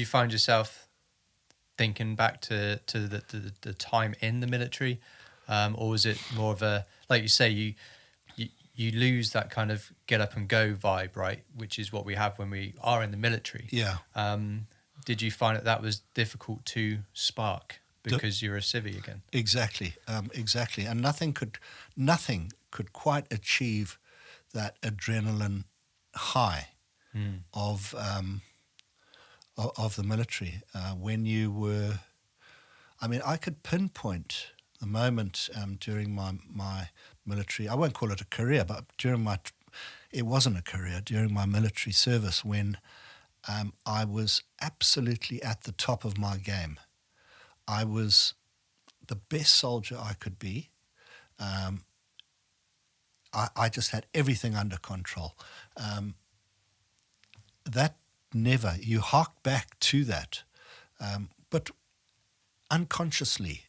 you find yourself thinking back to the time in the military, or was it more of a, like you say, you lose that kind of get up and go vibe, right? Which is what we have when we are in the military. Yeah. Did you find that was difficult to spark because you're a civvy again? Exactly, and nothing could quite achieve that adrenaline high of the military when you were. I mean, I could pinpoint the moment during my military. I won't call it a career, but it wasn't a career during my military service when I was absolutely at the top of my game. I was the best soldier I could be. I just had everything under control. You hark back to that, but unconsciously,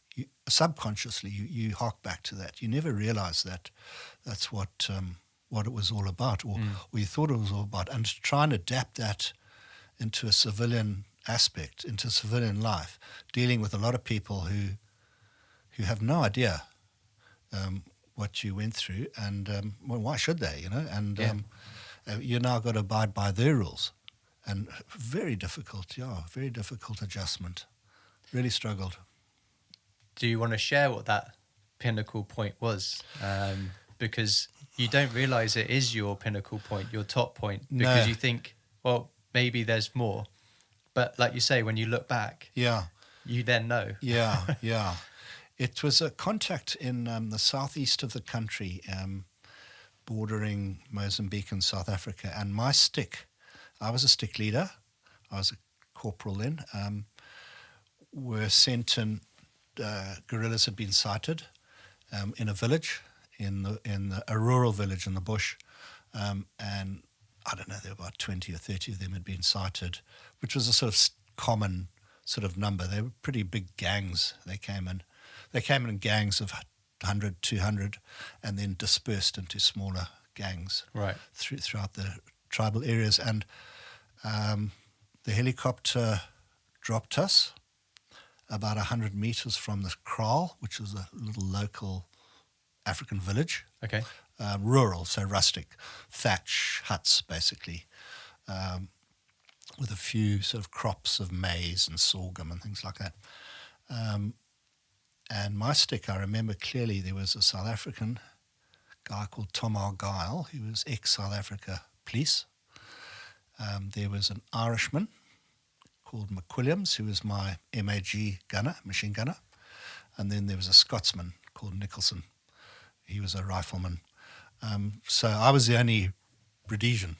subconsciously, you hark back to that. You never realize that that's what it was all about, or you thought it was all about, and to try and adapt that into a civilian aspect, into civilian life, dealing with a lot of people who have no idea what you went through, and well, why should they, you know? And you now got to abide by their rules, and very difficult adjustment. Really struggled. Do you want to share what that pinnacle point was? Because you don't realize it is your pinnacle point, your top point, because you think, well, maybe there's more. But like you say, when you look back, you then know. Yeah. It was a contact in the southeast of the country, bordering Mozambique and South Africa. And my stick, I was a stick leader. I was a corporal then. Were sent in. Guerrillas had been sighted in a village, in a rural village in the bush, and I don't know, there were about 20 or 30 of them had been sighted, which was a sort of common sort of number. They were pretty big gangs. They came in gangs of 100, 200, and then dispersed into smaller gangs throughout the tribal areas. And the helicopter dropped us about 100 meters from the kraal, which is a little local African village. Okay. Rural, so rustic, thatch huts basically, with a few sort of crops of maize and sorghum and things like that. And my stick, I remember clearly, there was a South African guy called Tom Argyle, who was ex-South Africa police. There was an Irishman called McWilliams, who was my MAG gunner, machine gunner. And then there was a Scotsman called Nicholson. He was a rifleman. So I was the only Rhodesian,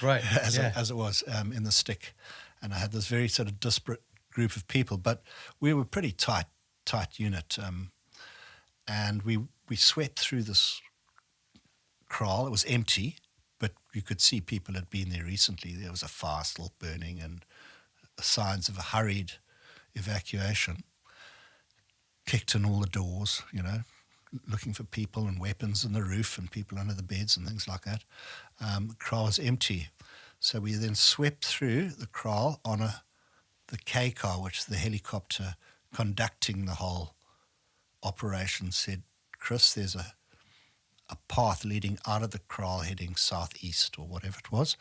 as it was, in the stick. And I had this very sort of disparate group of people, but we were pretty tight unit. And we swept through this kraal. It was empty, but you could see people had been there recently. There was a fire still burning and signs of a hurried evacuation. Kicked in all the doors, you know, looking for people and weapons in the roof and people under the beds and things like that. The kraal was empty. So we then swept through the kraal on the K car, which the helicopter conducting the whole operation said, Chris, there's a path leading out of the kraal heading southeast or whatever it was.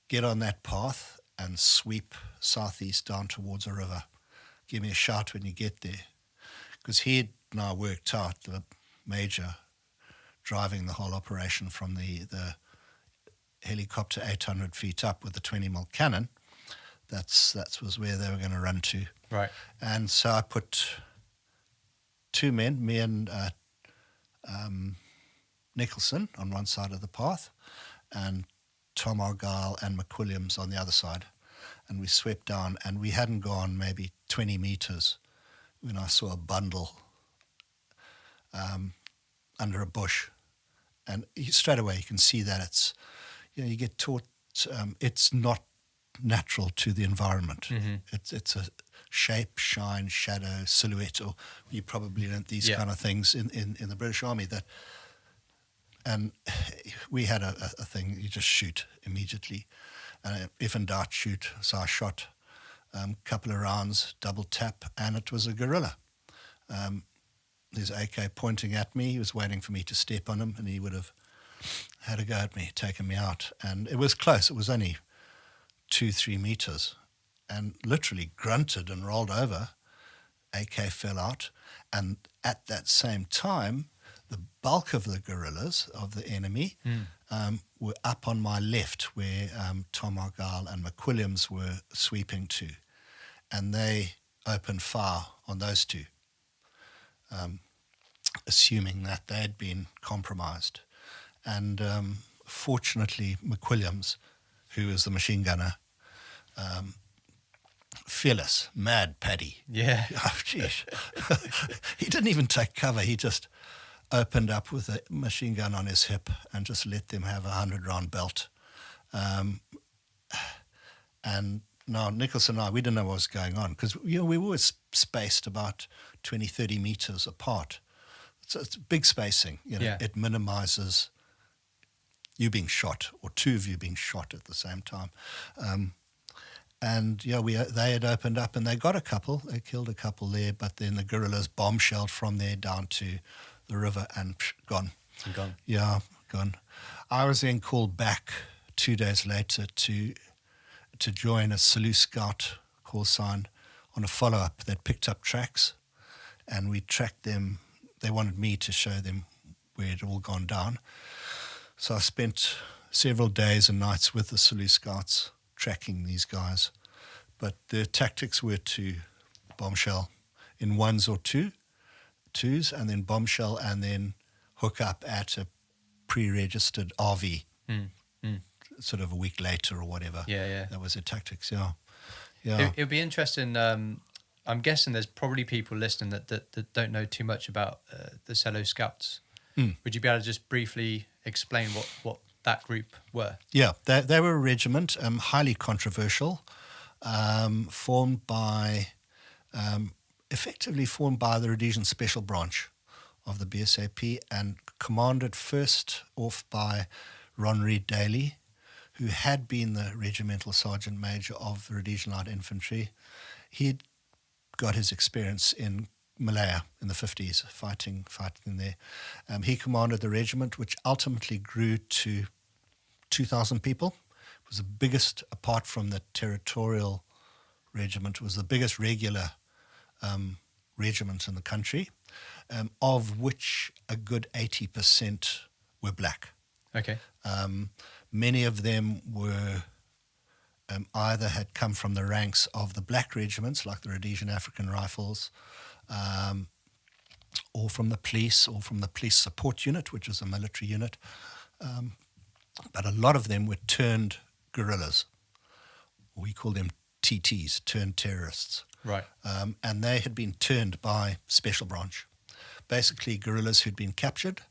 Get on that path and sweep southeast down towards a river. Give me a shout when you get there. Because he had now worked out, the major driving the whole operation from the helicopter 800 feet up with the 20mm cannon, that was where they were going to run to. Right. And so I put two men, me and Nicholson on one side of the path, and Tom Argyle and McWilliams on the other side. And we swept down, and we hadn't gone maybe 20 meters when I saw a bundle under a bush. And straight away you can see that it's, you know, you get taught it's not natural to the environment. Mm-hmm. It's a shape, shine, shadow, silhouette, or you probably learnt these kind of things in the British Army. And we had a thing, you just shoot immediately. If in doubt, shoot. So I shot couple of rounds, double tap, and it was a guerrilla. His AK pointing at me. He was waiting for me to step on him, and he would have had a go at me, taken me out. And it was close. It was only 2-3 meters, and literally grunted and rolled over. AK fell out, and at that same time, the bulk of the guerrillas of the enemy were up on my left, where Tom Argyle and McWilliams were sweeping to, and they opened fire on those two, assuming that they had been compromised. And fortunately, McWilliams, who was the machine gunner, fearless, mad Paddy. Yeah. Oh, geez. He didn't even take cover. He just opened up with a machine gun on his hip and just let them have a 100-round belt. And now Nicholas and I, we didn't know what was going on because we were always spaced about 20, 30 meters apart. So it's big spacing. Yeah. It minimizes you being shot or two of you being shot at the same time. And they had opened up and they got a couple. They killed a couple there, but then the guerrillas bombshelled from there down to the river and gone. And gone. Yeah, gone. I was then called back 2 days later to join a Selous Scout call sign on a follow-up that picked up tracks, and we tracked them. They wanted me to show them where it had all gone down. So I spent several days and nights with the Selous Scouts tracking these guys. But the tactics were to bombshell in ones or twos, and then bombshell and then hook up at a pre-registered RV sort of a week later or whatever. Yeah. That was the tactics, yeah. It would be interesting. I'm guessing there's probably people listening that don't know too much about the Selous Scouts. Would you be able to just briefly explain what that group were? Yeah, they were a regiment, highly controversial, effectively formed by the Rhodesian Special Branch of the BSAP and commanded first off by Ron Reed Daly, who had been the regimental sergeant major of the Rhodesian Light Infantry. He'd got his experience in Malaya in the 50s, fighting there. He commanded the regiment, which ultimately grew to 2,000 people. It was the biggest, apart from the territorial regiment, it was the biggest regular regiment in the country, of which a good 80% were black. Okay. Many of them were either had come from the ranks of the black regiments, like the Rhodesian African Rifles, or from the police, or from the police support unit, which is a military unit. But a lot of them were turned guerrillas. We call them TTs, turned terrorists. Right. And they had been turned by Special Branch. Basically, guerrillas who'd been captured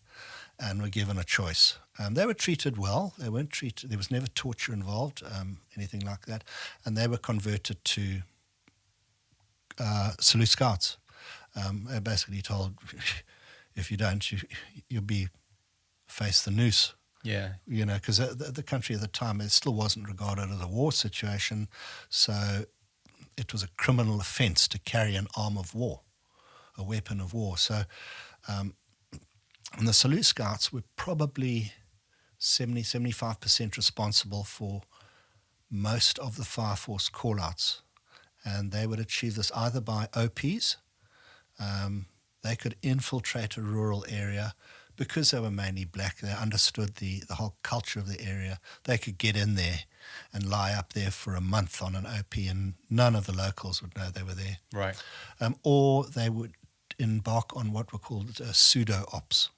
and were given a choice. They were treated well. They weren't treated. There was never torture involved, anything like that. And they were converted to Selous Scouts. They're basically told, if you don't, you'll face the noose. Yeah. Because the country at the time, it still wasn't regarded as a war situation, so it was a criminal offence to carry an arm of war, a weapon of war. So, and the Selous Scouts were probably 70-75% responsible for most of the fire force call-outs, and they would achieve this either by OPs. They could infiltrate a rural area because they were mainly black. They understood the whole culture of the area. They could get in there and lie up there for a month on an OP, and none of the locals would know they were there. Right. Or they would embark on what were called pseudo-ops,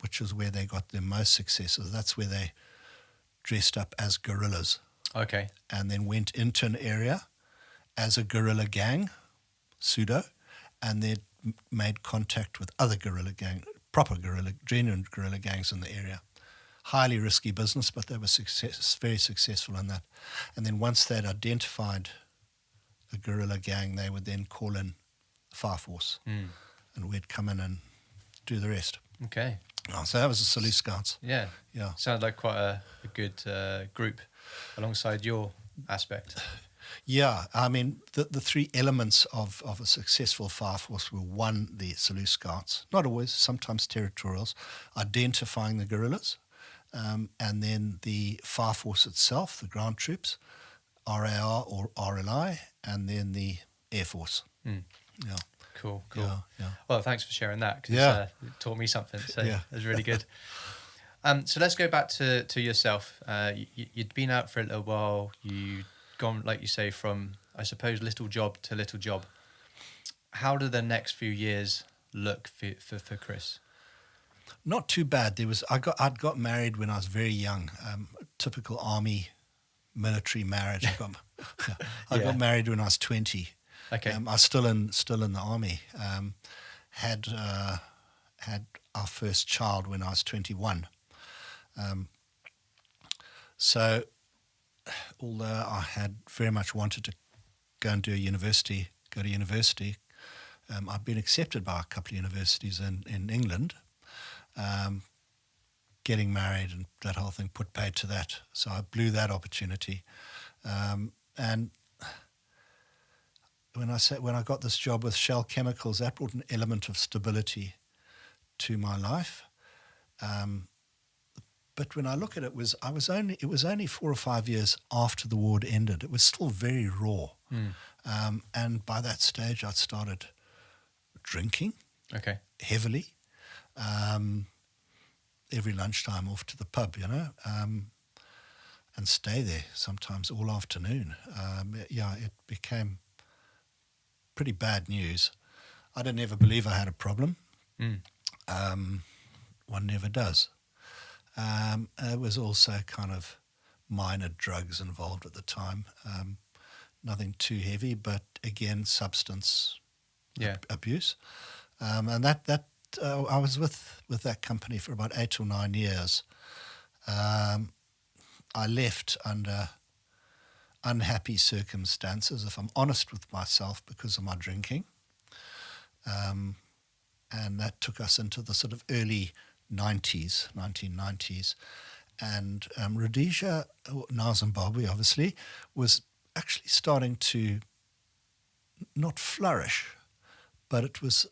which is where they got their most successes. That's where they dressed up as guerrillas. Okay. And then went into an area as a guerrilla gang, pseudo, and then made contact with other guerrilla gang, genuine guerrilla gangs in the area. Highly risky business, but they were very successful in that. And then once they'd identified a guerrilla gang, they would then call in the fire force, and we'd come in and do the rest. Okay. So that was the Selous Scouts. Yeah. Yeah. Sounded like quite a good group alongside your aspect. Yeah, I mean, the three elements of a successful fire force were, one, the Selous Scouts, not always, sometimes territorials, identifying the guerrillas, and then the fire force itself, the ground troops, RAR or RLI, and then the Air Force. Mm. Yeah. Cool. Yeah. Well, thanks for sharing that, because it taught me something. So Yeah. it was really good. So let's go back to yourself. You'd been out for a little while. You'd gone, like you say, from, I suppose, little job to little job. How do the next few years look for Chris? Not too bad. I'd got married when I was very young. Typical army military marriage. I got married when I was 20. Okay. I was still in the army. Had our first child when I was 21. So, although I had very much wanted to go to university, I've been accepted by a couple of universities in England. Getting married and that whole thing put paid to that. So I blew that opportunity. And when I got this job with Shell Chemicals, that brought an element of stability to my life. But when I look at it, it was only 4 or 5 years after the war had ended. It was still very raw. And by that stage, I'd started drinking heavily. Every lunchtime off to the pub, and stay there sometimes all afternoon. It became pretty bad news. I didn't ever believe I had a problem. One never does. There was also kind of minor drugs involved at the time. Nothing too heavy, but again, substance abuse. And that I was with that company for about 8 or 9 years. I left under unhappy circumstances, if I'm honest with myself, because of my drinking. And that took us into the sort of early 1990s. And Rhodesia, now Zimbabwe obviously, was actually starting to not flourish, but it was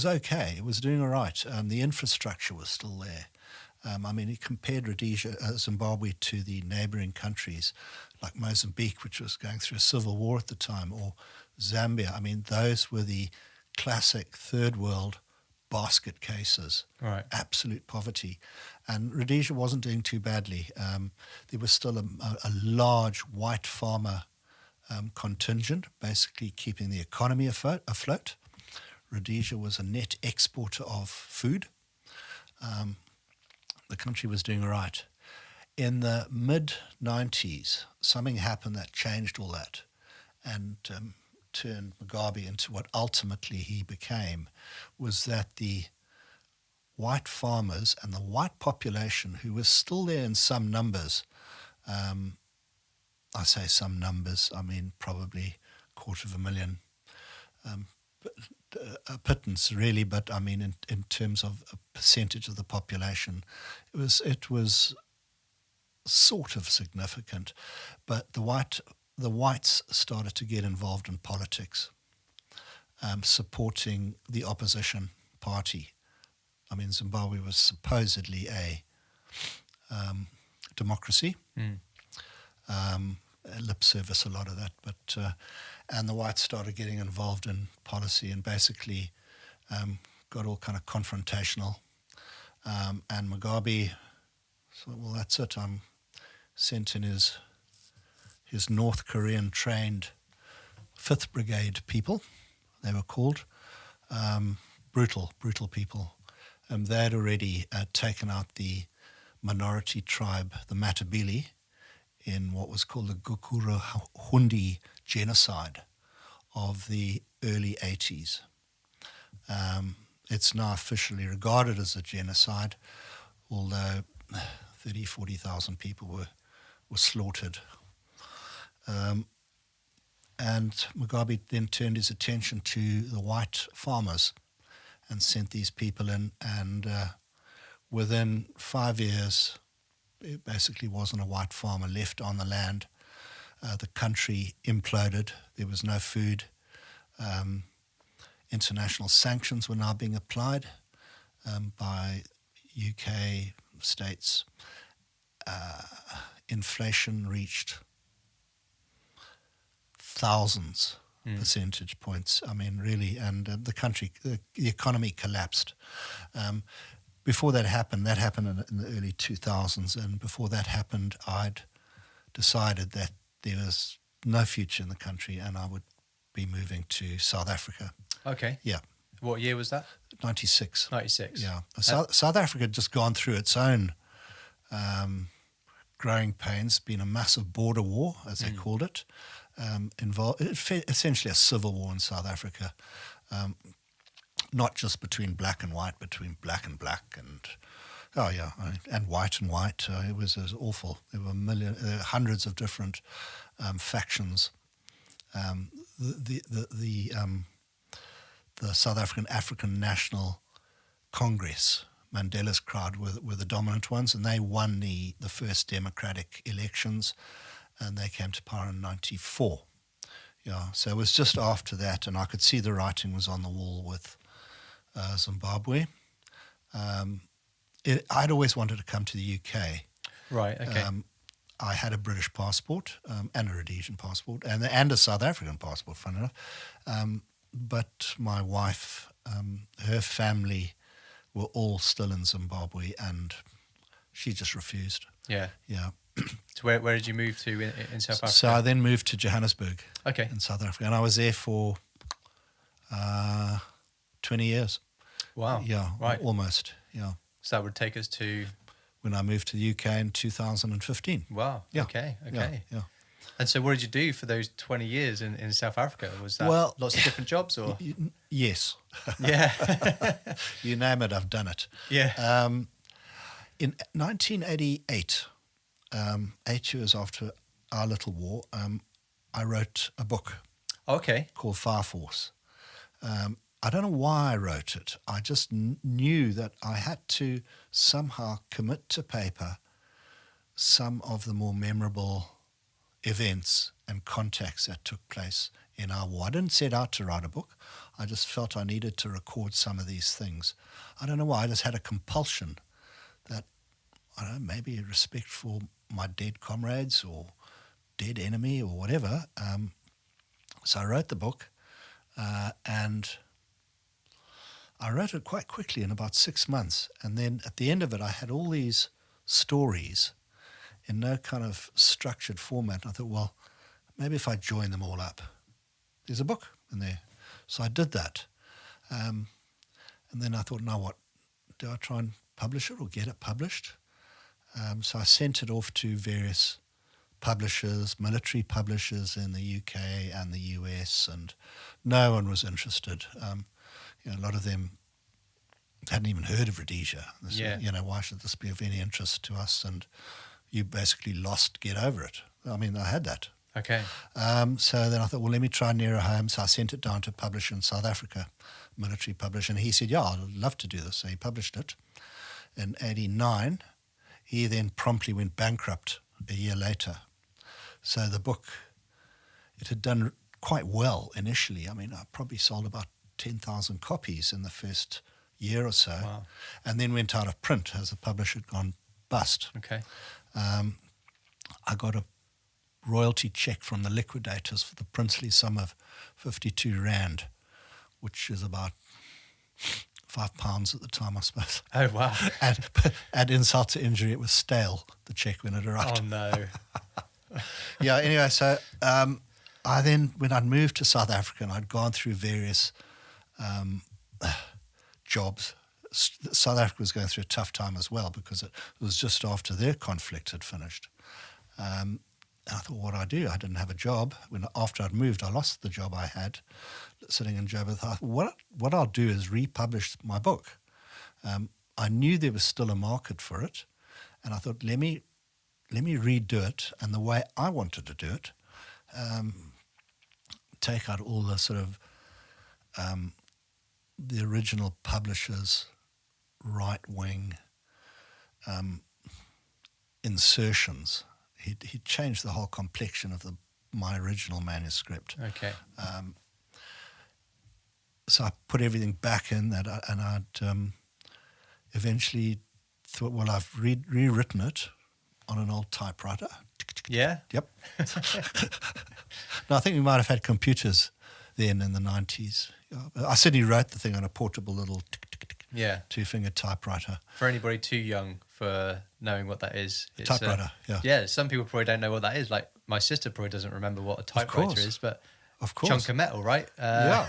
okay. It was doing all right. The infrastructure was still there. He compared Rhodesia, Zimbabwe, to the neighbouring countries like Mozambique, which was going through a civil war at the time, or Zambia. Those were the classic third world basket cases, right? Absolute poverty. And Rhodesia wasn't doing too badly. There was still a large white farmer contingent, basically keeping the economy afloat. Rhodesia was a net exporter of food. The country was doing all right. In the mid-90s, something happened that changed all that and turned Mugabe into what ultimately he became, was that the white farmers and the white population, who was still there in some numbers, I say some numbers, probably 250,000, a pittance really, but in terms of a percentage of the population, it was sort of significant. But the whites started to get involved in politics, supporting the opposition party. Zimbabwe was supposedly a democracy. Lip service, a lot of that, but and the whites started getting involved in policy and basically got all kind of confrontational. And Mugabe thought, well, that's it. I'm sent in his North Korean trained 5th Brigade people, they were called, brutal people. They had already taken out the minority tribe, the Matabele, in what was called the Gukurahundi genocide of the early 80s. It's now officially regarded as a genocide, although 30,000, 40,000 people were slaughtered. And Mugabe then turned his attention to the white farmers and sent these people in, and within 5 years, there basically wasn't a white farmer left on the land. The country imploded. There was no food. International sanctions were now being applied by UK states. Inflation reached thousands percentage points. I mean, really, and the economy collapsed. Before that happened in the early 2000s, and before that happened, I'd decided that there was no future in the country and I would be moving to South Africa. Okay. Yeah. What year was that? 96. 96. Yeah. South Africa had just gone through its own growing pains, been a massive border war, as they called it, essentially a civil war in South Africa, not just between black and white, between black and black, and and white and white. It was awful. There were hundreds of different factions. The South African National Congress, Mandela's crowd, were the dominant ones, and they won the first democratic elections, and they came to power in 94. Yeah, so it was just after that, and I could see the writing was on the wall with Zimbabwe. I'd always wanted to come to the UK. Right, okay. I had a British passport and a Rhodesian passport and a South African passport, fun enough. But my wife, her family were all still in Zimbabwe, and she just refused. Yeah. Yeah. So where did you move to in South Africa? So I then moved to Johannesburg in South Africa, and I was there for 20 years. Wow. Yeah, right. Almost, yeah. So that would take us to... When I moved to the UK in 2015. Wow, yeah. Okay. Yeah. And so what did you do for those 20 years in South Africa? Was that lots of different jobs? Or Yes. Yeah. You name it, I've done it. Yeah. In 1988, 8 years after our little war, I wrote a book called Fire Force. I don't know why I wrote it. I just knew that I had to somehow commit to paper some of the more memorable events and contacts that took place in our war. I didn't set out to write a book. I just felt I needed to record some of these things. I don't know why. I just had a compulsion that, I don't know, maybe respect for my dead comrades or dead enemy or whatever. So I wrote the book, and I wrote it quite quickly in about 6 months. And then at the end of it, I had all these stories in no kind of structured format. I thought, well, maybe if I join them all up, there's a book in there. So I did that. And then I thought, now what? Do I try and publish it or get it published? So I sent it off to various publishers, military publishers in the UK and the US, and no one was interested. A lot of them hadn't even heard of Rhodesia. Said, why should this be of any interest to us? And you basically lost, get over it. I mean, I had that. Okay. So then I thought, well, let me try nearer home. So I sent it down to a publisher in South Africa, military publisher, and he said, yeah, I'd love to do this. So he published it in 89. He then promptly went bankrupt a year later. So the book, it had done quite well initially. I mean, I probably sold about 10,000 copies in the first year or so. Wow. And then went out of print as the publisher had gone bust. Okay. I got a royalty check from the liquidators for the princely sum of 52 Rand, which is about £5 at the time, I suppose. Oh, wow. And insult to injury, it was stale, the check, when it arrived. Oh, no. Yeah, anyway, so I then, when I'd moved to South Africa and I'd gone through various jobs, South Africa was going through a tough time as well because it was just after their conflict had finished. And I thought, what do I do? I didn't have a job. After I'd moved, I lost the job I had sitting in Joburg. I thought, what I'll do is republish my book. I knew there was still a market for it, and I thought, let me redo it, and the way I wanted to do it, take out all the sort of the original publisher's right-wing insertions. He changed the whole complexion of the my original manuscript. Okay. So I put everything back in that, and I'd eventually thought, well, I've rewritten it on an old typewriter. Yeah. Yep. No, I think we might have had computers then in the 90s. Yeah. I certainly wrote the thing on a portable little two-finger typewriter. For anybody too young for knowing what that is. It's typewriter, yeah. Yeah, some people probably don't know what that is. Like my sister probably doesn't remember what a typewriter is, but of course. Chunk of metal, right? Yeah,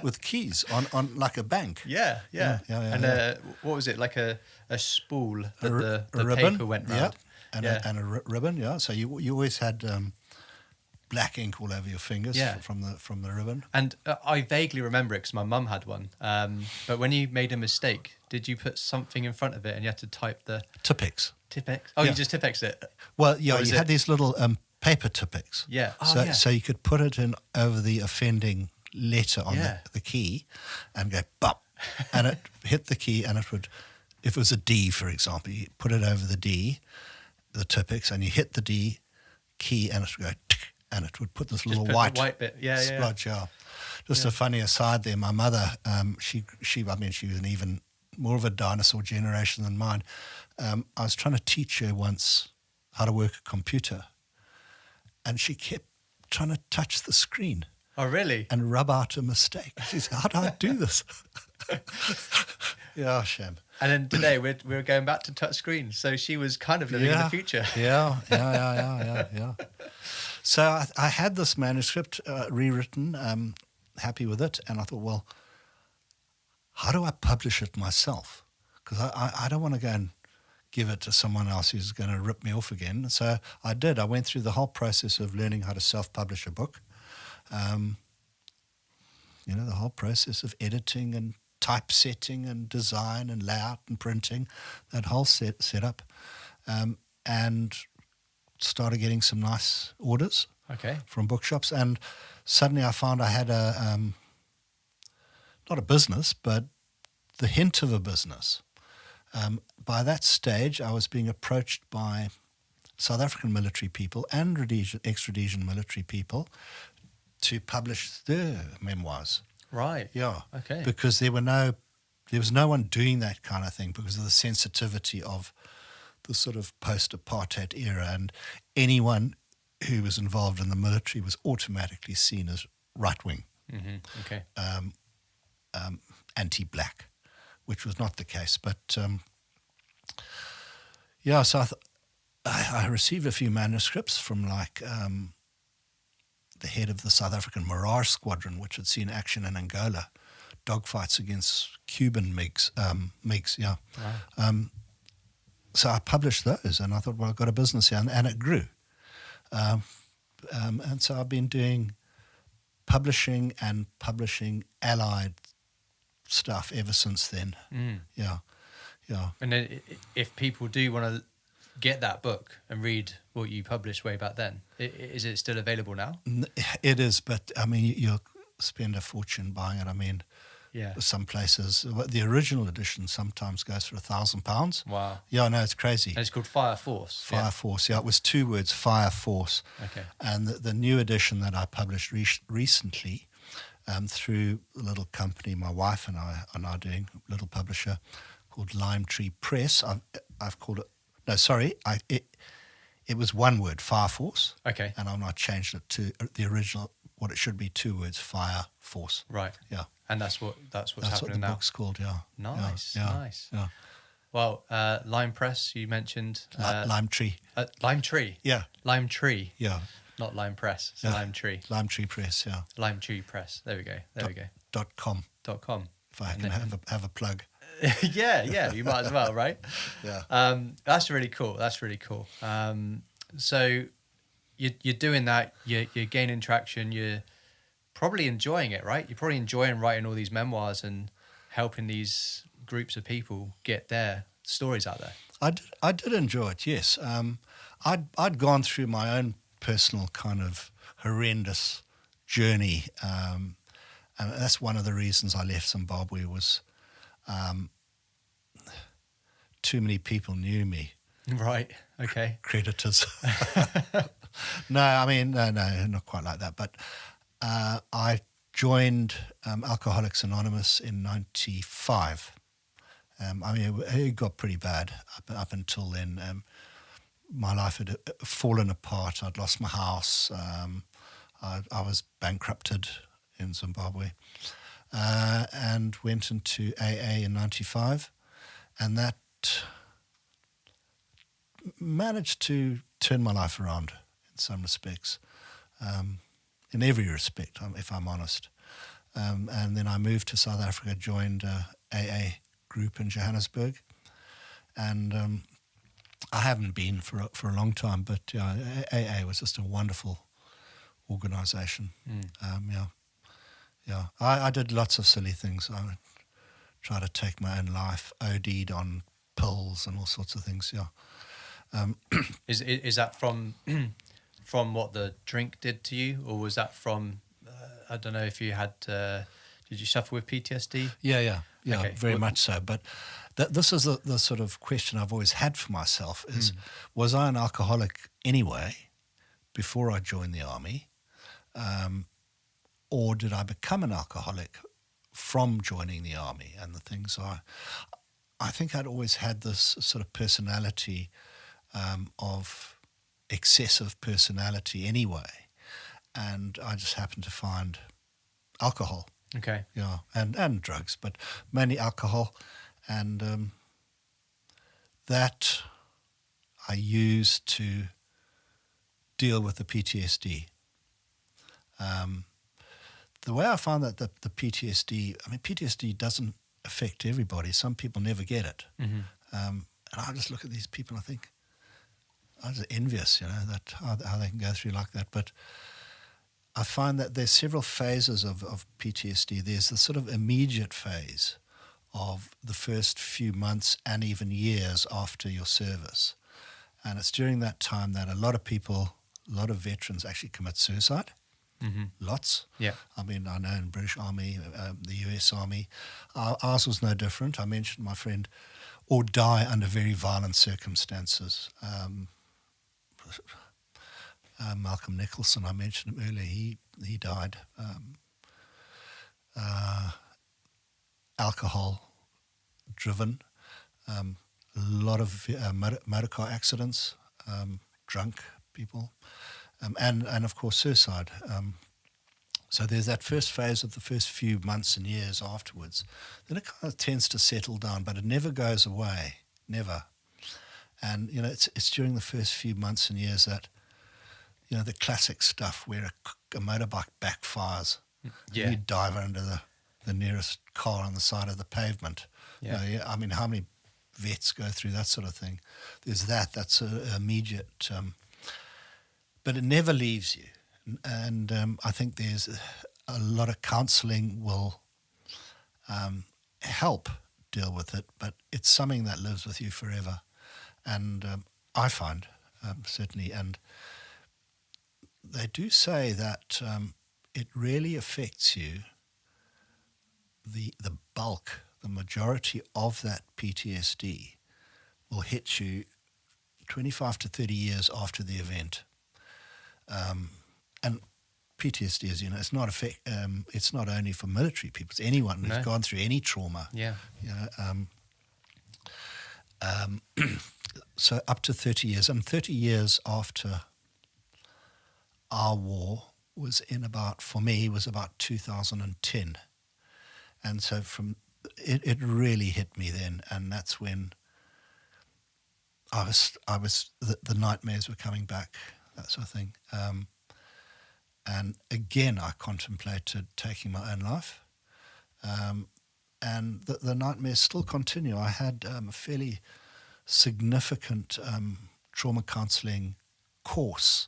with keys on like a bank. Yeah. And what was it, like a spool that the ribbon, paper went round? And a ribbon, yeah. So you always had black ink all over your fingers from the ribbon. And I vaguely remember it because my mum had one. But when you made a mistake, did you put something in front of it and you had to type the... Tipex. Tipex? Oh, you just Tipexed it? Well, yeah, you had these little paper Tipex. Yeah. So you could put it in over the offending letter on the key and go, bop, and it hit the key, and it would, if it was a D, for example, you put it over the D, the Tipex, and you hit the D key, and it would go, tick, and it would put this little white bit, splodge. Yeah. Just a funny aside there. My mother, she was an even more of a dinosaur generation than mine. I was trying to teach her once how to work a computer, and she kept trying to touch the screen. Oh, really? And rub out a mistake. She said, "How do I do this?" Yeah, shame. And then today we're going back to touch screens. So she was kind of living in the future. Yeah. So I had this manuscript rewritten, happy with it, and I thought, well, how do I publish it myself? Because I don't want to go and give it to someone else who's going to rip me off again. So I did. I went through the whole process of learning how to self-publish a book. The whole process of editing and typesetting and design and layout and printing, that whole setup, and started getting some nice orders from bookshops. And suddenly I found I had not a business, but the hint of a business. By that stage, I was being approached by South African military people and ex-Rhodesian military people to publish their memoirs. Right. Yeah. Okay. Because there was no one doing that kind of thing because of the sensitivity of the sort of post-apartheid era, and anyone who was involved in the military was automatically seen as right-wing. Mm-hmm. Okay. Anti-black, which was not the case. But so I received a few manuscripts from the head of the South African Mirage Squadron, which had seen action in Angola, dogfights against Cuban MiGs. Wow. So I published those, and I thought, well, I've got a business here, and it grew. And so I've been doing publishing allied stuff ever since then. Yeah. And then if people do want to get that book and read what you published way back then, is it still available now? It is, but I mean, you'll spend a fortune buying it. I mean, some places, the original edition sometimes goes for £1,000. Wow. Yeah, no, it's crazy. And it's called Fire Force. Fire Force, yeah. It was 2 words, Fire Force. Okay. And the new edition that I published recently through a little company my wife and I are now doing, a little publisher called Lime Tree Press. I've called it, no, sorry, it was 1 word, Fire Force. Okay. And I've now changed it to the original, what it should be, 2 words, Fire Force. Right. Yeah. And that's what's happening now. That's what the book's called, yeah. Nice, yeah. nice. Yeah. Well, Lime Press, you mentioned. Lime Tree. Lime Tree? Yeah. Lime Tree. Yeah. Not Lime Press, it's Lime Tree. Lime Tree Press, yeah. Lime Tree Press, there we go. .com. .com. If I can have a plug. yeah, you might as well, right? Yeah. That's really cool. So you're doing that, you're gaining traction, you're probably enjoying it, right? You're probably enjoying writing all these memoirs and helping these groups of people get their stories out there. I did enjoy it, yes. I'd gone through my own personal kind of horrendous journey, and that's one of the reasons I left Zimbabwe was too many people knew me. Right. Okay. creditors. No, I mean, no, not quite like that. But I joined Alcoholics Anonymous in '95. I mean, it got pretty bad up until then. My life had fallen apart. I'd lost my house. I was bankrupted in Zimbabwe, and went into AA in '95, and that managed to turn my life around in some respects, in every respect, if I'm honest. And then I moved to South Africa, joined a AA group in Johannesburg, and I haven't been for a long time, but AA was just a wonderful organisation. I did lots of silly things. I would try to take my own life, OD'd on pills and all sorts of things. Is that from from what the drink did to you, or was that from I don't know if you had did you suffer with PTSD? Yeah, Okay. very much so. But this is the sort of question I've always had for myself is, was I an alcoholic anyway before I joined the army, or did I become an alcoholic from joining the army? And the things I think I'd always had this sort of personality of excessive personality anyway, and I just happened to find alcohol. Okay. Yeah, and drugs, but mainly alcohol, and that I used to deal with the PTSD. The way I found that the PTSD, I mean, PTSD doesn't affect everybody. Some people never get it. Mm-hmm. And I just look at these people and I think, I was envious, that how they can go through like that. But I find that there's several phases of PTSD. There's the sort of immediate phase of the first few months and even years after your service. And it's during that time that a lot of people, a lot of veterans actually commit suicide. Mm-hmm. Lots. Yeah. I mean, I know in British Army, the US Army, ours was no different. I mentioned my friend, or die under very violent circumstances. Malcolm Nicholson, I mentioned him earlier, he died. Alcohol driven, a lot of motor car accidents, drunk people, and of course suicide. So there's that first phase of the first few months and years afterwards. Then it kind of tends to settle down, but it never goes away, never. And it's during the first few months and years that the classic stuff where a motorbike backfires, Yeah. and you dive under the nearest car on the side of the pavement. Yeah. I mean, how many vets go through that sort of thing? There's that's immediate, but it never leaves you. And I think there's a lot of counselling will help deal with it, but it's something that lives with you forever. And I find, certainly, and they do say that it really affects you, the bulk, the majority of that PTSD will hit you 25 to 30 years after the event. And PTSD, as you know, it's not only for military people, it's anyone who's gone through any trauma. Yeah. So up to 30 years. And 30 years after our war was for me, was about 2010. And so it really hit me then. And that's when the nightmares were coming back, that sort of thing. And again, I contemplated taking my own life. And the nightmares still continue. I had a fairly significant trauma counselling course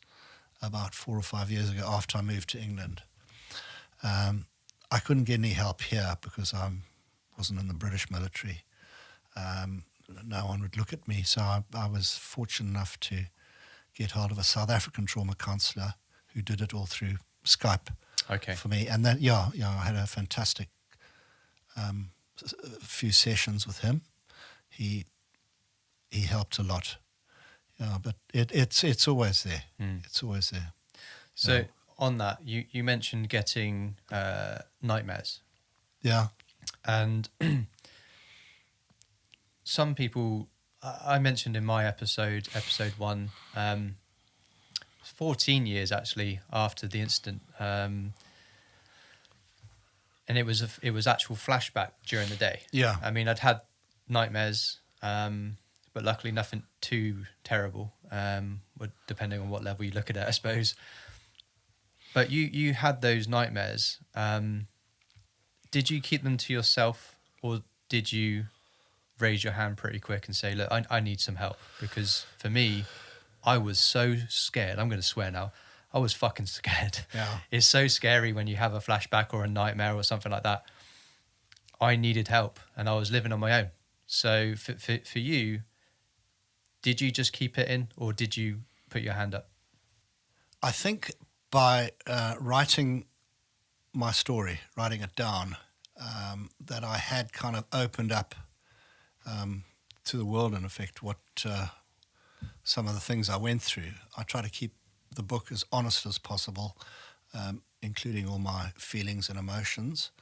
about 4 or 5 years ago after I moved to England. I couldn't get any help here because I wasn't in the British military. No one would look at me, so I was fortunate enough to get hold of a South African trauma counsellor who did it all through Skype for me. And then, I had a fantastic few sessions with him. He helped a lot. Yeah, but it's always there. It's always there. So on that, you mentioned getting nightmares. Yeah. And some people, I mentioned in my episode 1, 14 years actually after the incident, and it was actual flashback during the day. Yeah. I mean, I'd had nightmares, but luckily nothing too terrible, depending on what level you look at it, I suppose. But you had those nightmares. Did you keep them to yourself, or did you raise your hand pretty quick and say, look, I need some help? Because for me, I was so scared. I'm going to swear now. I was fucking scared. Yeah. It's so scary when you have a flashback or a nightmare or something like that. I needed help and I was living on my own. So for you, did you just keep it in, or did you put your hand up? I think by writing my story, writing it down, that I had kind of opened up to the world, in effect, what some of the things I went through. I try to keep the book as honest as possible, including all my feelings and emotions,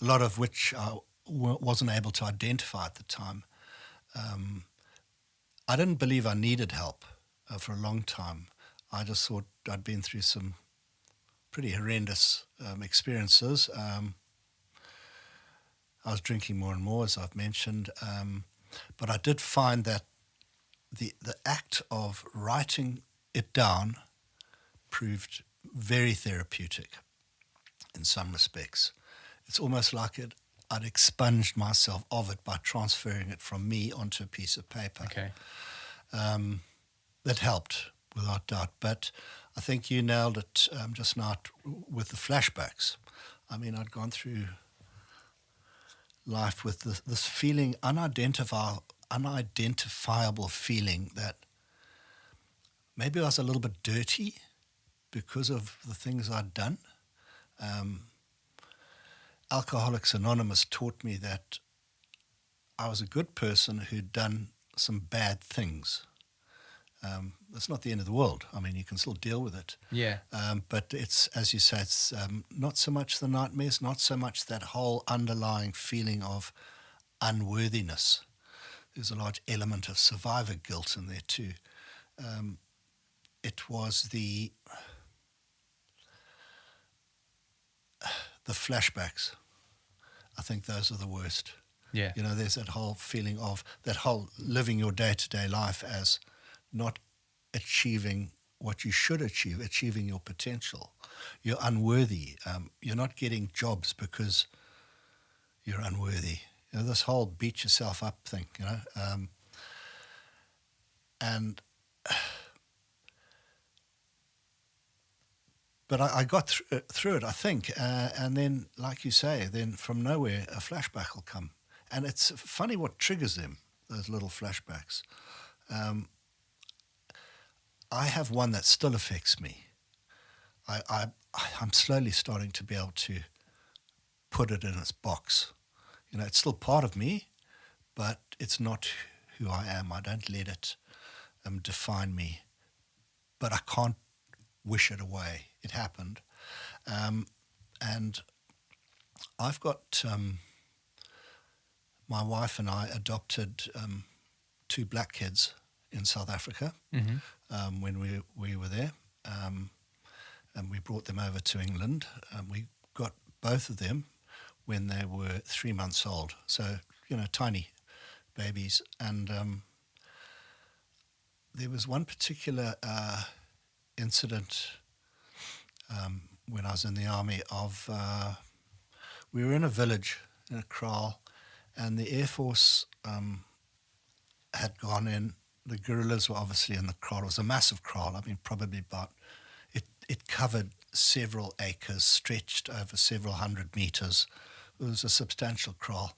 a lot of which I wasn't able to identify at the time. I didn't believe I needed help for a long time. I just thought I'd been through some pretty horrendous experiences. I was drinking more and more, as I've mentioned, but I did find that the act of writing it down proved very therapeutic in some respects. It's almost like I'd expunged myself of it by transferring it from me onto a piece of paper. Okay. That helped, without doubt. But I think you nailed it just now with the flashbacks. I mean, I'd gone through life with this feeling, unidentifiable feeling that maybe I was a little bit dirty because of the things I'd done. Alcoholics Anonymous taught me that I was a good person who'd done some bad things. It's not the end of the world. I mean, you can still deal with it. Yeah. But it's, as you say, it's not so much the nightmares, not so much that whole underlying feeling of unworthiness. There's a large element of survivor guilt in there too. It was the flashbacks. I think those are the worst. Yeah. You know, there's that whole feeling of that whole living your day-to-day life as not achieving what you should achieve, achieving your potential. You're unworthy. You're not getting jobs because you're unworthy. You know, this whole beat yourself up thing, you know. But I got through it, I think. And then, like you say, then from nowhere, a flashback will come. And it's funny what triggers them, those little flashbacks. I have one that still affects me. I'm slowly starting to be able to put it in its box. You know, it's still part of me, but it's not who I am. I don't let it define me. But I can't wish it away. It happened. And I've got my wife and I adopted 2 black kids in South Africa when we were there. And we brought them over to England. We got both of them when they were 3 months old. So, you know, tiny babies. And there was one particular incident when I was in the army of we were in a village in a kraal, and the Air Force had gone in. The guerrillas were obviously in the kraal. It was a massive kraal. I mean, probably about it covered several acres, stretched over several hundred meters. It was a substantial kraal,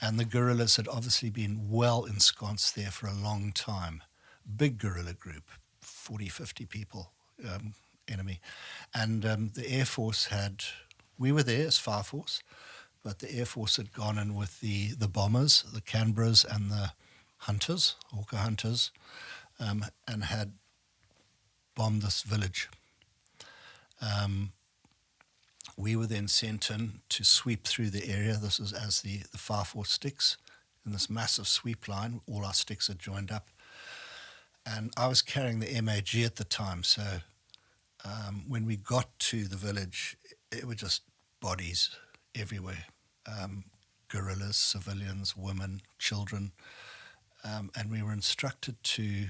and the guerrillas had obviously been well ensconced there for a long time. Big guerrilla group, 40, 50 people, enemy. And the Air Force we were there as Fire Force, but the Air Force had gone in with the bombers, the Canberras and the hunters, Hawker hunters, and had bombed this village. We were then sent in to sweep through the area. This is as the 5-4 sticks in this massive sweep line. All our sticks are joined up. And I was carrying the MAG at the time, so when we got to the village, it were just bodies everywhere. Guerrillas, civilians, women, children. And we were instructed to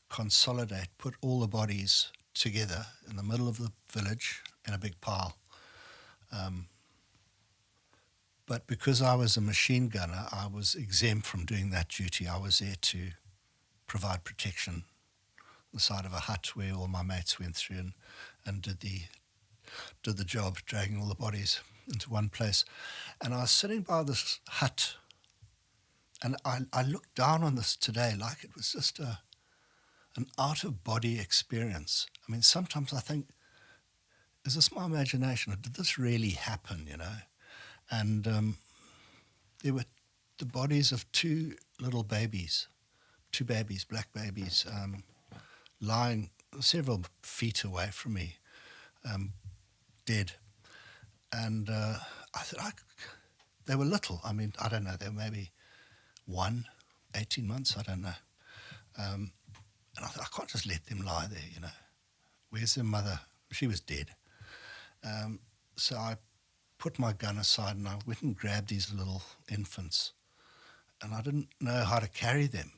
consolidate, put all the bodies together in the middle of the village in a big pile. But because I was a machine gunner, I was exempt from doing that duty. I was there to provide protection on the side of a hut where all my mates went through and did the job, dragging all the bodies into one place. And I was sitting by this hut, and I look down on this today like it was just an out-of-body experience. I mean, sometimes I think, is this my imagination, or did this really happen, you know? And there were the bodies of two little babies, black babies, lying several feet away from me, dead. And I thought, they were little. I mean, I don't know, they were maybe 18 months, I don't know. And I thought, I can't just let them lie there, you know. Where's their mother? She was dead. So I put my gun aside and I went and grabbed these little infants. And I didn't know how to carry them.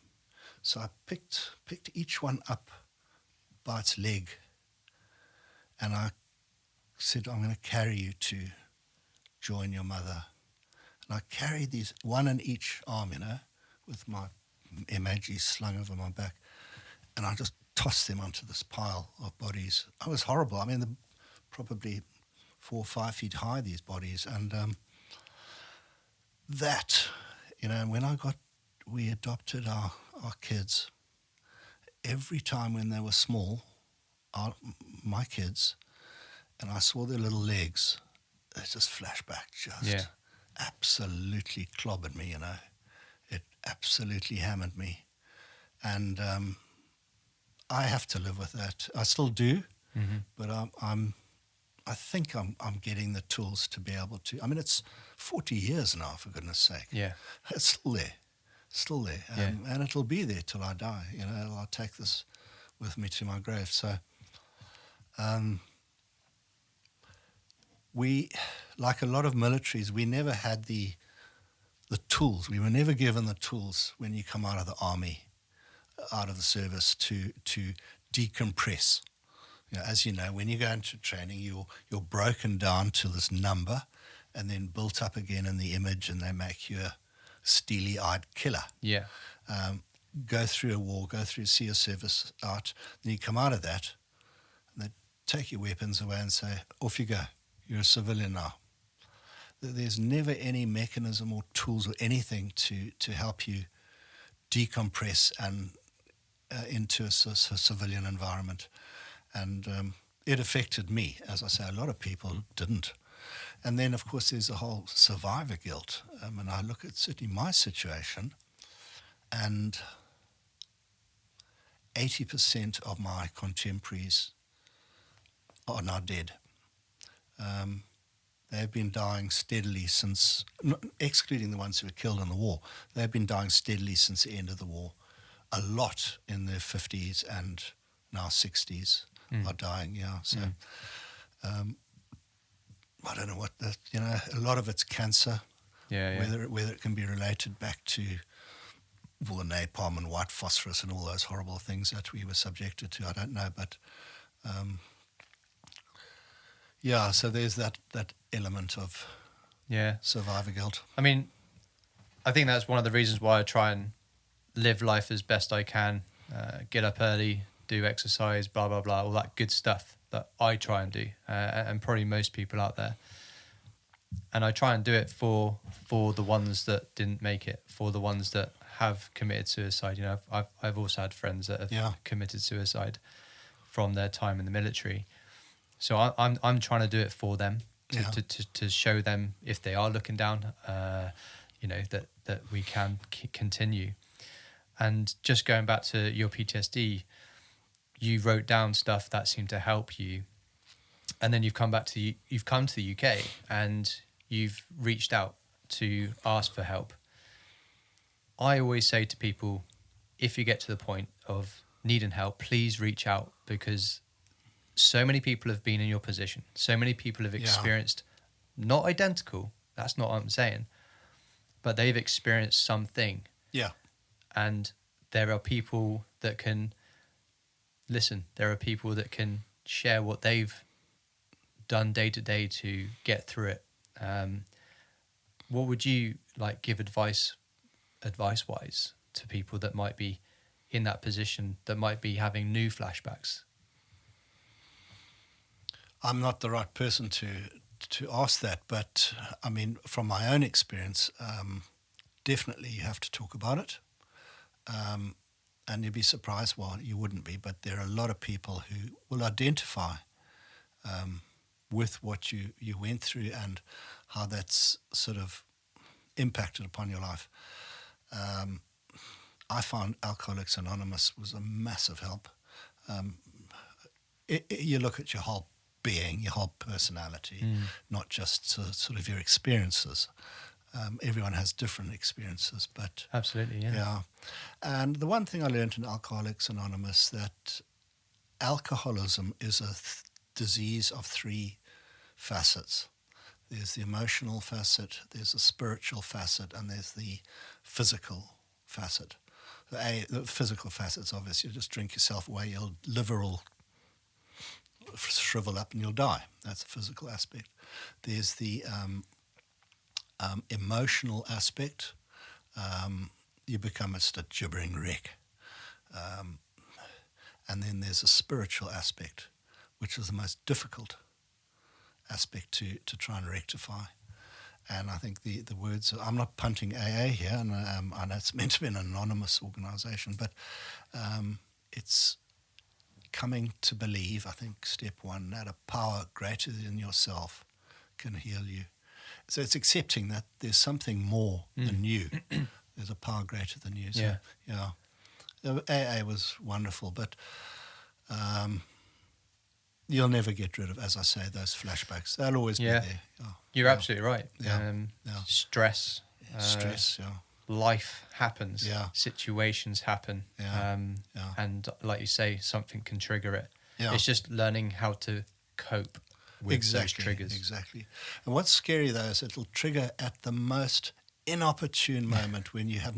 So I picked each one up by its leg. And I said, I'm going to carry you to join your mother. And I carried these, one in each arm, you know, with my MAG slung over my back. And I just tossed them onto this pile of bodies. It was horrible. I mean, they're probably 4 or 5 feet high, these bodies. And that, you know, we adopted our kids. Every time when they were small, my kids, and I saw their little legs, they just flashback, absolutely clobbered me, you know. It absolutely hammered me. And I have to live with that. I still do, but I think I'm getting the tools to be able to. I mean, it's 40 years now, for goodness sake. Yeah. It's still there. And it'll be there till I die. You know, I'll take this with me to my grave. So we, like a lot of militaries, we never had the tools. We were never given the tools when you come out of the army, out of the service, to decompress. You know, as you know, when you go into training, you're broken down to this number and then built up again in the image, and they make you a steely-eyed killer. Yeah. Go through a war, see your service out, then you come out of that, and they take your weapons away and say, off you go, you're a civilian now. There's never any mechanism or tools or anything to help you decompress and into a civilian environment. And it affected me. As I say, a lot of people didn't. And then, of course, there's the whole survivor guilt. And I look at certainly my situation, and 80% of my contemporaries are now dead. They've been dying steadily since, excluding the ones who were killed in the war, they've been dying steadily since the end of the war. A lot in their 50s and now 60s are dying, yeah. So I don't know what a lot of it's cancer. Whether it can be related back to all the napalm and white phosphorus and all those horrible things that we were subjected to, I don't know. But so there's that element of survivor guilt. I mean, I think that's one of the reasons why I try and live life as best I can, get up early, do exercise, blah, blah, blah, all that good stuff that I try and do, and probably most people out there. And I try and do it for the ones that didn't make it, for the ones that have committed suicide. You know, I've also had friends that have committed suicide from their time in the military. So I'm trying to do it for them, to show them, if they are looking down, that we can continue. And just going back to your PTSD, you wrote down stuff that seemed to help you, and then you've come to the UK and you've reached out to ask for help. I always say to people, if you get to the point of needing help, please reach out, because so many people have been in your position. So many people have experienced, not identical, that's not what I'm saying, but they've experienced something. Yeah. And there are people that can listen. There are people that can share what they've done day to day to get through it. What would you give advice-wise to people that might be in that position, that might be having new flashbacks? I'm not the right person to ask that, but I mean, from my own experience, definitely you have to talk about it. And you'd be surprised, well, you wouldn't be, but there are a lot of people who will identify with what you went through and how that's sort of impacted upon your life. I found Alcoholics Anonymous was a massive help. You look at your whole being, your whole personality, not just sort of your experiences. Everyone has different experiences, but absolutely, yeah. And the one thing I learned in Alcoholics Anonymous, that alcoholism is a disease of three facets. There's the emotional facet, there's the spiritual facet, and there's the physical facet. The physical facet's obvious. You just drink yourself away, your liver will shrivel up and you'll die. That's the physical aspect. There's the emotional aspect. You become just a gibbering wreck. And then there's a spiritual aspect, which is the most difficult aspect to try and rectify. And I think the words, I'm not punting AA here, and I know it's meant to be an anonymous organisation, but it's coming to believe, I think, step one, that a power greater than yourself can heal you. So it's accepting that there's something more than you. There's a power greater than you. So, yeah. AA was wonderful, but you'll never get rid of, as I say, those flashbacks. They'll always be there. You're absolutely right. Yeah. Stress. Stress, Life happens. Yeah. Situations happen. And like you say, something can trigger it. Yeah. It's just learning how to cope with those triggers. Exactly. And what's scary, though, is it'll trigger at the most inopportune moment when you have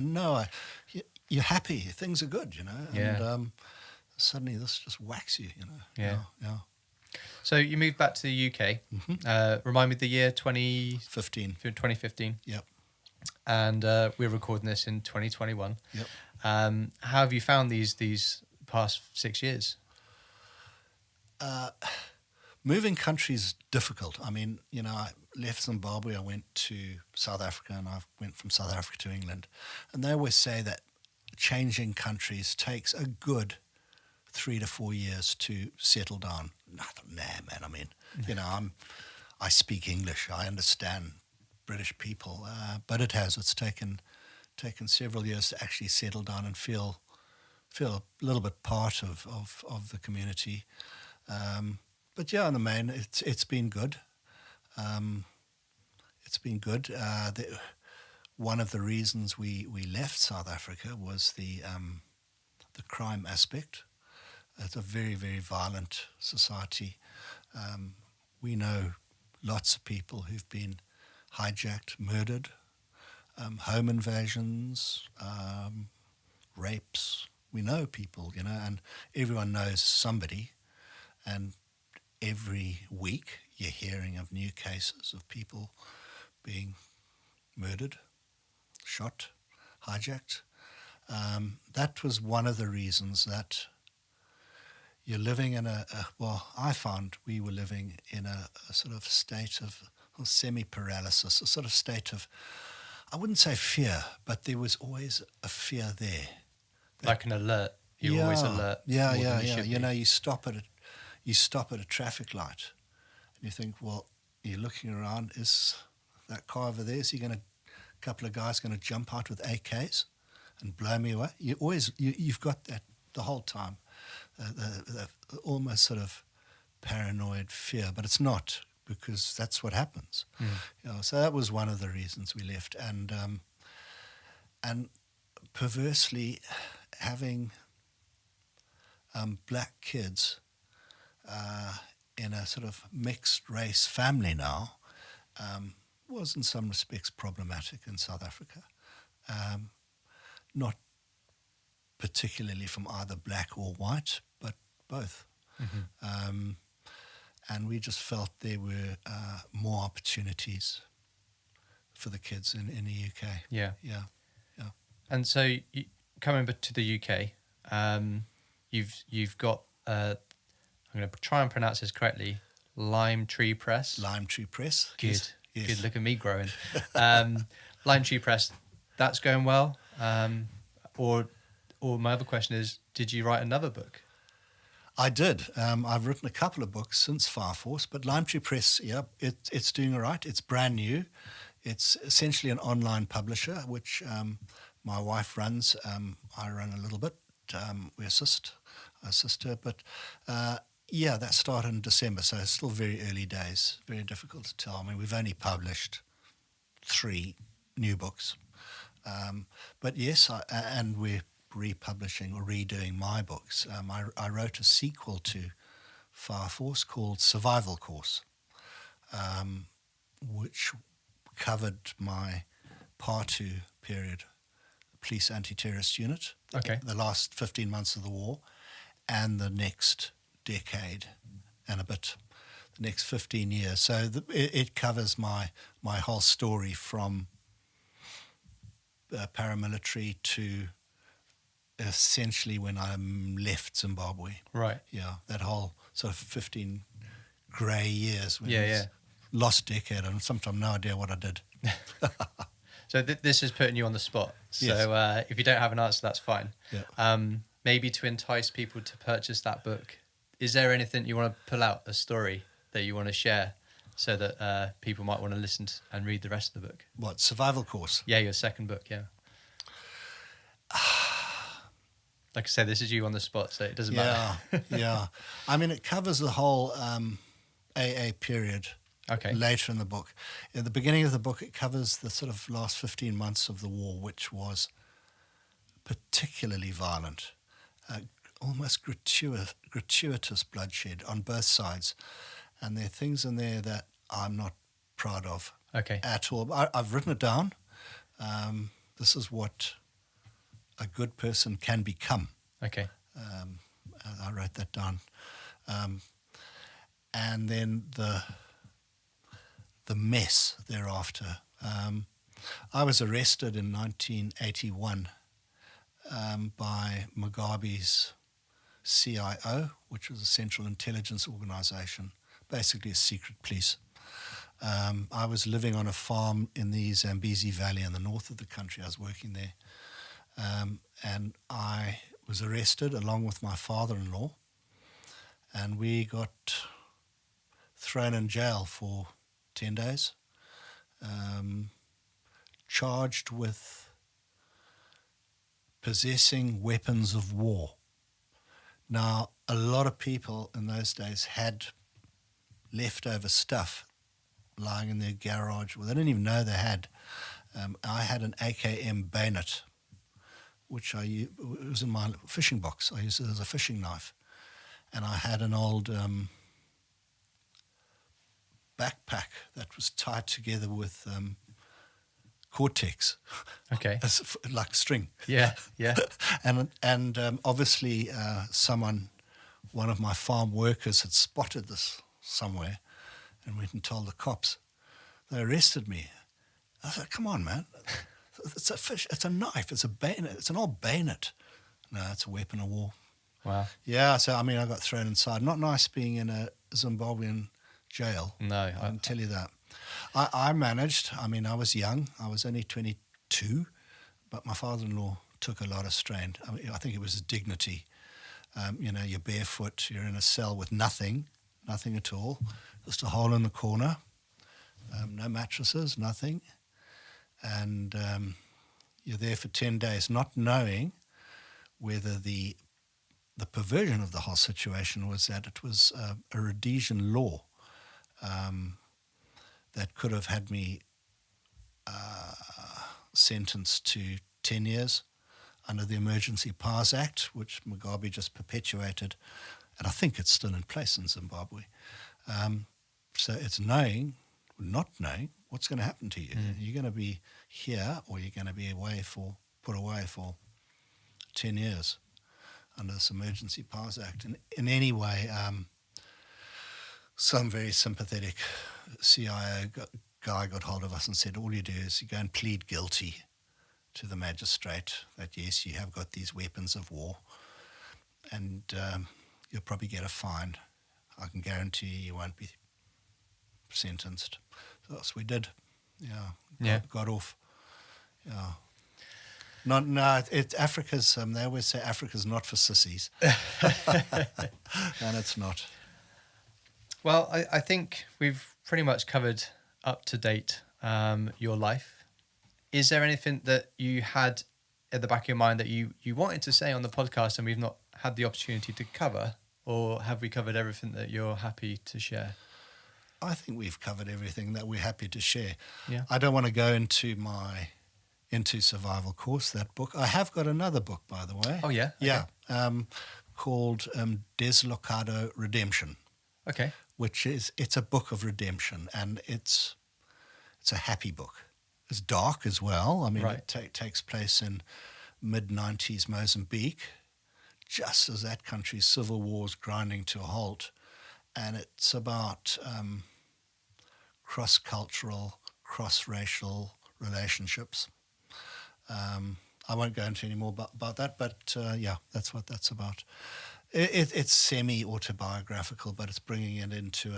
you're happy, things are good, and suddenly this just whacks you, Yeah. Yeah. So you moved back to the UK. Mm-hmm. Remind me the year, 2015. Yep. And we're recording this in 2021. Yep. How have you found these past 6 years? Moving country is difficult. I mean, I left Zimbabwe, I went to South Africa, and I went from South Africa to England. And they always say that changing countries takes a good 3 to 4 years to settle down. I thought, nah, man, I mean, I speak English, I understand British people, but it's taken several years to actually settle down and feel a little bit part of the community. But yeah, in the main, it's been good. It's been good. One of the reasons we left South Africa was the crime aspect. It's a very, very violent society. We know lots of people who've been hijacked, murdered, home invasions, rapes. We know people, and everyone knows somebody. And every week you're hearing of new cases of people being murdered, shot, hijacked. That was one of the reasons that you're living in I found we were living in a sort of state of semi-paralysis, a sort of state of, I wouldn't say fear, but there was always a fear there. Like an alert. You're always alert. Yeah. You stop at a traffic light and you think, well, you're looking around, is that car over there, a couple of guys going to jump out with AKs and blow me away. You've got that the whole time, the almost sort of paranoid fear, but it's not, because that's what happens. So that was one of the reasons we left, and perversely having black kids in a sort of mixed race family now was in some respects problematic in South Africa. Not particularly from either black or white, but both. And we just felt there were more opportunities for the kids in the UK. Yeah. Yeah. And so coming back to the UK, you've got, I'm going to try and pronounce this correctly, Lime Tree Press. Lime Tree Press. Good. Yes. Good. Look at me growing. Lime Tree Press, that's going well. Or my other question is, did you write another book? I did. I've written a couple of books since Fire Force, but Lime Tree Press, it's doing all right. It's brand new. It's essentially an online publisher, which my wife runs. I run a little bit. I assist her. But that started in December, so it's still very early days. Very difficult to tell. I mean, we've only published 3 new books. But yes, and we're republishing or redoing my books. I wrote a sequel to Fire Force called Survival Course, which covered my Part 2 period, police anti-terrorist unit, the last 15 months of the war, and the next decade and a bit, the next 15 years. So it covers my whole story from paramilitary to essentially when I left Zimbabwe. Right. Yeah, that whole sort of 15 grey years. Yeah. Lost decade, and sometimes no idea what I did. So this is putting you on the spot. So Yes. If you don't have an answer, that's fine. Yeah. Maybe to entice people to purchase that book, is there anything you want to pull out, a story that you want to share, so that people might want to listen to and read the rest of the book? What, Survival Course? Yeah, your second book, yeah. Like I said, this is you on the spot, so it doesn't matter. Yeah. I mean, it covers the whole AA period. Okay. Later in the book. At the beginning of the book, it covers the sort of last 15 months of the war, which was particularly violent, almost gratuitous bloodshed on both sides. And there are things in there that I'm not proud of at all. I've written it down. This is what a good person can become. Okay. I wrote that down. And then the mess thereafter. I was arrested in 1981 by Mugabe's CIO, which was a Central Intelligence Organization, basically a secret police. I was living on a farm in the Zambezi Valley in the north of the country. I was working there. And I was arrested along with my father-in-law, and we got thrown in jail for 10 days, charged with possessing weapons of war. Now, a lot of people in those days had leftover stuff lying in their garage. Well, they didn't even know they had. I had an AKM bayonet, which it was in my fishing box. I used it as a fishing knife. And I had an old backpack that was tied together with Cortex. Okay. Like string. Yeah. And obviously one of my farm workers had spotted this somewhere and went and told the cops. They arrested me. I said, come on, man. It's a fish. It's a knife. It's a bayonet. It's an old bayonet. No, it's a weapon of war. Wow. Yeah, so, I mean, I got thrown inside. Not nice being in a Zimbabwean jail. No. I can tell you that. I managed. I mean, I was young. I was only 22, but my father-in-law took a lot of strain. I think it was his dignity. You're barefoot. You're in a cell with nothing at all. Just a hole in the corner. No mattresses, nothing. And You're there for 10 days, not knowing whether the perversion of the whole situation was that it was a Rhodesian law that could have had me sentenced to 10 years under the Emergency Powers Act, which Mugabe just perpetuated, and I think it's still in place in Zimbabwe. So it's not knowing what's going to happen to you. You're going to be here, or you're going to be put away for 10 years under this Emergency Powers Act. And in any way, some very sympathetic CIA guy got hold of us and said, all you do is you go and plead guilty to the magistrate that, yes, you have got these weapons of war, and you'll probably get a fine. I can guarantee you won't be sentenced. So that's what we did. Got off. Africa's. They always say Africa's not for sissies, and it's not. Well, I think we've pretty much covered up to date your life. Is there anything that you had at the back of your mind that you wanted to say on the podcast and we've not had the opportunity to cover, or have we covered everything that you're happy to share? I think we've covered everything that we're happy to share. Yeah. I don't want to go into my Survival course, that book. I have got another book, by the way. Oh, yeah? Okay. Yeah, called Deslocado Redemption. Okay. It's a book of redemption, and it's a happy book. It's dark as well. I mean, right. It takes place in mid-90s Mozambique, just as that country's civil war is grinding to a halt. And it's about cross-cultural, cross-racial relationships. I won't go into any more about that, but that's what that's about. It's semi-autobiographical, but it's bringing it into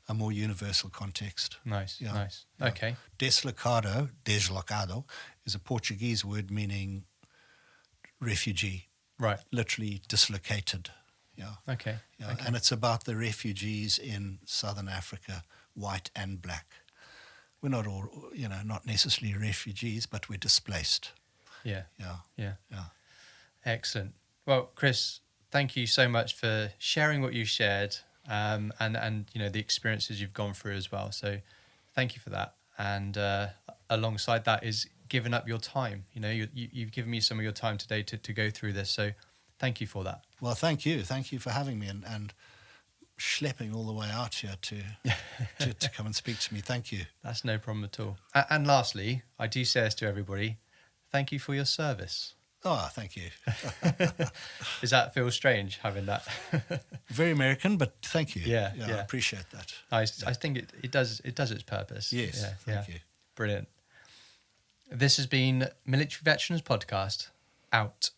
a more universal context. Nice, Yeah. nice. Yeah. Okay. Deslocado is a Portuguese word meaning refugee, Right. literally dislocated. Yeah. Okay. Yeah. Okay. And it's about the refugees in Southern Africa, white and black. We're not all, not necessarily refugees, but we're displaced. Yeah. Yeah. Yeah. Yeah. Excellent. Well, Chris, thank you so much for sharing what you shared, and the experiences you've gone through as well. So thank you for that. And alongside that is giving up your time. You've given me some of your time today to go through this. So thank you for that. Well, thank you. Thank you for having me and schlepping all the way out here to come and speak to me. Thank you. That's no problem at all. And lastly, I do say this to everybody, thank you for your service. Oh, thank you. Does that feel strange having that? Very American, but thank you. Yeah. I appreciate that. I think it does its purpose. Yes, Yeah, thank you. Brilliant. This has been Military Veterans Podcast. Out.